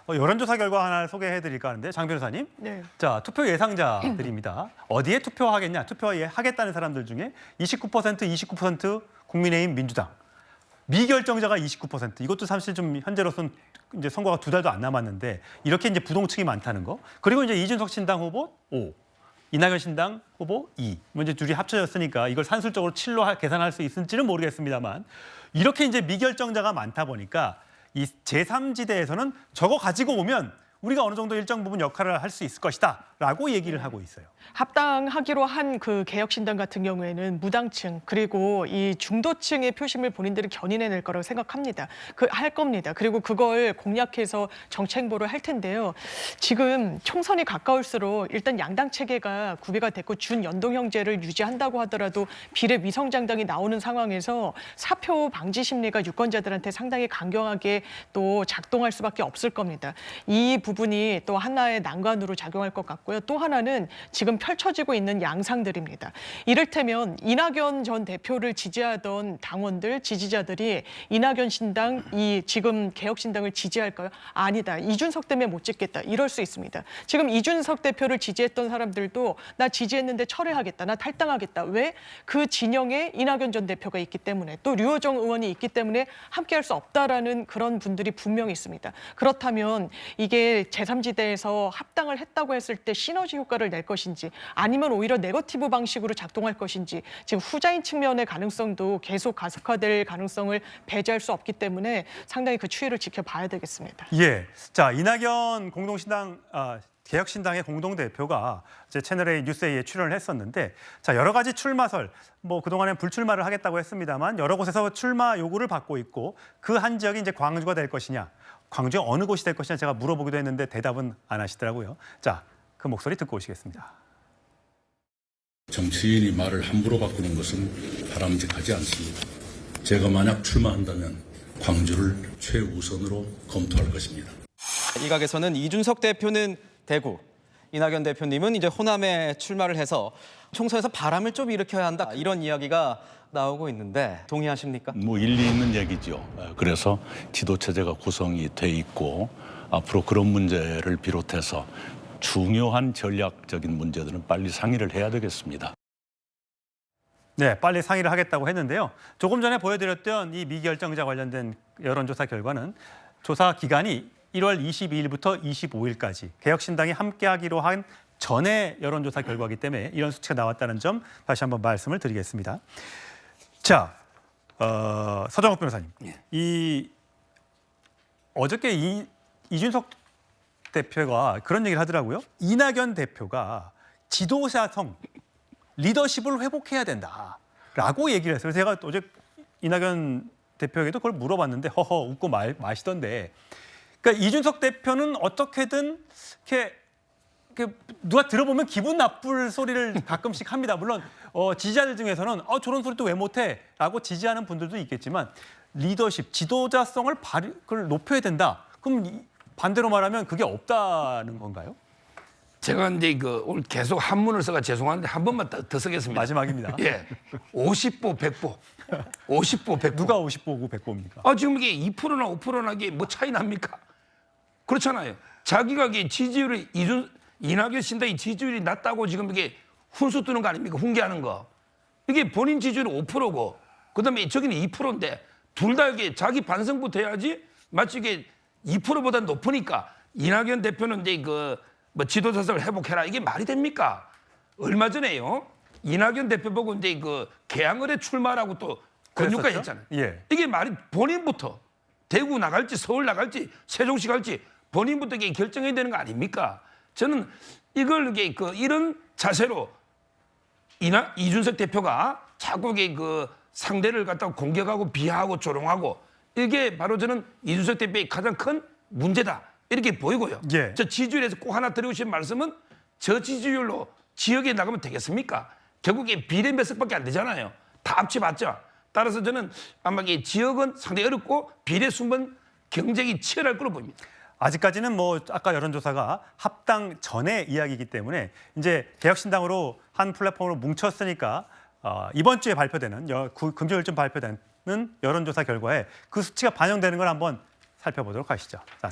여론조사 결과 하나 소개해드릴까 하는데 장 변호사님. 네. 자, 투표 예상자들입니다. 어디에 투표하겠냐? 투표하겠다는 사람들 중에 29% 국민의힘 민주당. 미결정자가 29%. 이것도 사실 좀 현재로서는 이제 선거가 2달도 안 남았는데 이렇게 이제 부동층이 많다는 거. 그리고 이제 이준석 신당 후보 5. 이낙연 신당 후보 2. 뭐 이제 둘이 합쳐졌으니까 이걸 산술적으로 7로 계산할 수 있을지는 모르겠습니다만 이렇게 이제 미결정자가 많다 보니까 이 제3지대에서는 저거 가지고 오면 우리가 어느 정도 일정 부분 역할을 할 수 있을 것이다라고 얘기를 하고 있어요. 합당하기로 한 그 개혁신당 같은 경우에는 무당층 그리고 이 중도층의 표심을 본인들이 견인해낼 거라고 생각합니다. 할 겁니다. 그리고 그걸 공략해서 정책보를 할 텐데요. 지금 총선이 가까울수록 일단 양당 체계가 구비가 됐고 준연동 형제를 유지한다고 하더라도 비례 위성장당이 나오는 상황에서 사표 방지 심리가 유권자들한테 상당히 강경하게 또 작동할 수밖에 없을 겁니다. 이 부분이 또 하나의 난관으로 작용할 것 같고요. 또 하나는 지금 펼쳐지고 있는 양상들입니다. 이를테면 이낙연 전 대표를 지지하던 당원들, 지지자들이 이낙연 신당, 이 지금 개혁신당을 지지할까요? 아니다. 이준석 때문에 못 찍겠다. 이럴 수 있습니다. 지금 이준석 대표를 지지했던 사람들도 나 지지했는데 철회하겠다. 나 탈당하겠다. 왜? 그 진영에 이낙연 전 대표가 있기 때문에 또 류호정 의원이 있기 때문에 함께할 수 없다라는 그런 분들이 분명히 있습니다. 그렇다면 이게 제3지대에서 합당을 했다고 했을 때 시너지 효과를 낼 것인지 아니면 오히려 네거티브 방식으로 작동할 것인지 지금 후자인 측면의 가능성도 계속 가속화될 가능성을 배제할 수 없기 때문에 상당히 그 추이를 지켜봐야 되겠습니다. 예, 자 이낙연 개혁신당의 공동대표가 제 채널A 뉴스에 출연을 했었는데 자 여러 가지 출마설 뭐 그동안에 불출마를 하겠다고 했습니다만 여러 곳에서 출마 요구를 받고 있고 그 한 지역이 이제 광주가 될 것이냐 광주의 어느 곳이 될 것이냐 제가 물어보기도 했는데 대답은 안 하시더라고요. 자, 그 목소리 듣고 오시겠습니다. 정치인이 말을 함부로 바꾸는 것은 바람직하지 않습니다. 제가 만약 출마한다면 광주를 최우선으로 검토할 것입니다. 일각에서는 이준석 대표는 대구, 이낙연 대표님은 이제 호남에 출마를 해서 총선에서 바람을 좀 일으켜야 한다 이런 이야기가 나오고 있는데 동의하십니까? 뭐 일리 있는 얘기죠. 그래서 지도체제가 구성이 돼 있고 앞으로 그런 문제를 비롯해서 중요한 전략적인 문제들은 빨리 상의를 해야 되겠습니다. 네, 빨리 상의를 하겠다고 했는데요. 조금 전에 보여드렸던 이 미결정자 관련된 여론조사 결과는 조사 기간이 1월 22일부터 25일까지 개혁신당이 함께하기로 한 전의 여론조사 결과이기 때문에 이런 수치가 나왔다는 점 다시 한번 말씀을 드리겠습니다. 자, 서정욱 변호사님, 어저께 이준석 대표가 그런 얘기를 하더라고요. 이낙연 대표가 지도자성, 리더십을 회복해야 된다라고 얘기를 했어요. 그래서 제가 어제 이낙연 대표에게도 그걸 물어봤는데 허허 웃고 마시던데 그러니까 이준석 대표는 어떻게든 이렇게 누가 들어보면 기분 나쁠 소리를 가끔씩 합니다. 물론 지지자들 중에서는 저런 소리 또 왜 못해? 라고 지지하는 분들도 있겠지만 리더십, 지도자성을 그걸 높여야 된다. 그럼 반대로 말하면 그게 없다는 건가요? 제가 이제 오늘 계속 한문을 써가 죄송한데 한 번만 더 쓰겠습니다. 마지막입니다. 예, 50보 100보, 50보 100보. 누가 50보고 100보입니까? 지금 이게 2%나 5%나 이게 뭐 차이 납니까? 그렇잖아요. 자기가 이게 지지율이 이낙연 신당이 지지율이 낮다고 지금 이게 훈수 뜨는 거 아닙니까? 훈계하는 거. 이게 본인 지지율이 5%고 그다음에 저기는 2%인데 둘 다 이게 자기 반성부터 해야지 마치 이게 2%보다 높으니까 이낙연 대표는 이제 뭐 지도자성을 회복해라 이게 말이 됩니까? 얼마 전에요 이낙연 대표 보고 이제 개항을에 출마라고 또 권유까지 했잖아요. 예. 이게 말이 본인부터 대구 나갈지 서울 나갈지 세종시 갈지 본인부터 이게 결정해야 되는 거 아닙니까? 저는 이걸 이런 자세로 이준석 대표가 자꾸 상대를 갖다가 공격하고 비하하고 조롱하고 이게 바로 저는 이준석 대표의 가장 큰 문제다 이렇게 보이고요. 예. 저 지지율에서 꼭 하나 드리고 싶은 말씀은 저 지지율로 지역에 나가면 되겠습니까? 결국에 비례 몇 석밖에 안 되잖아요. 다 합쳐봤죠. 따라서 저는 아마 이 지역은 상당히 어렵고 비례 수는 경쟁이 치열할 거로 보입니다. 아직까지는 뭐 아까 여론조사가 합당 전의 이야기이기 때문에 이제 개혁신당으로 한 플랫폼으로 뭉쳤으니까 이번 주에 발표되는 금요일쯤 발표되는 여론조사 결과에 그 수치가 반영되는 걸 한번 살펴보도록 하시죠. 자,